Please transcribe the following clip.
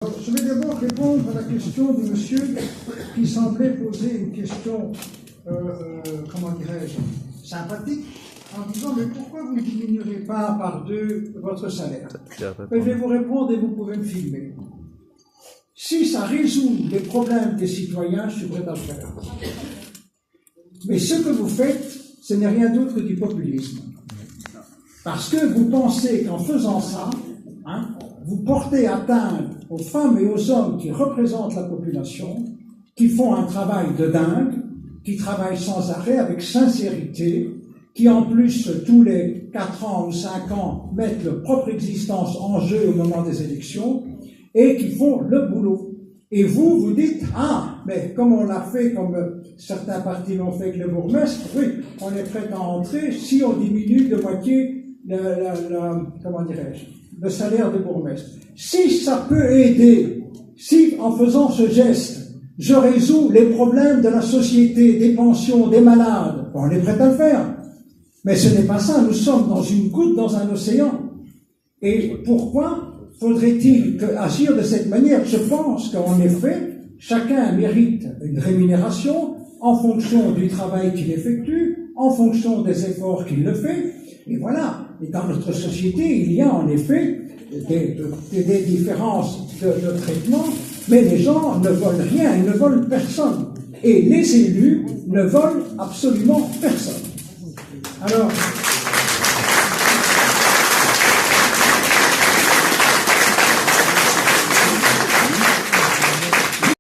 Alors, je vais d'abord répondre à la question de monsieur qui semblait poser une question, comment dirais-je, sympathique, en disant, mais pourquoi vous ne diminuerez pas par 2 votre salaire? Je vais vous répondre et vous pouvez me filmer. Si ça résout les problèmes des citoyens, je suis prêt à le faire. Mais ce que vous faites, ce n'est rien d'autre que du populisme. Parce que vous pensez qu'en faisant ça, vous portez atteinte aux femmes et aux hommes qui représentent la population, qui font un travail de dingue, qui travaillent sans arrêt, avec sincérité, qui en plus, tous les 4 ans ou 5 ans, mettent leur propre existence en jeu au moment des élections, et qui font le boulot. Et vous, vous dites, ah, mais comme on l'a fait, comme certains partis l'ont fait avec le bourgmestre, oui, on est prêt à entrer si on diminue de moitié comment dirais-je, le salaire de bourgmestre. Si ça peut aider, si en faisant ce geste, je résous les problèmes de la société, des pensions, des malades, on est prêt à le faire. Mais ce n'est pas ça, nous sommes dans une goutte dans un océan. Et pourquoi faudrait-il agir de cette manière? Je pense qu'en effet, chacun mérite une rémunération en fonction du travail qu'il effectue, en fonction des efforts qu'il le fait. Et voilà. Et dans notre société, il y a en effet des différences de traitement, mais les gens ne volent rien, ils ne volent personne. Et les élus ne volent absolument personne. Alors,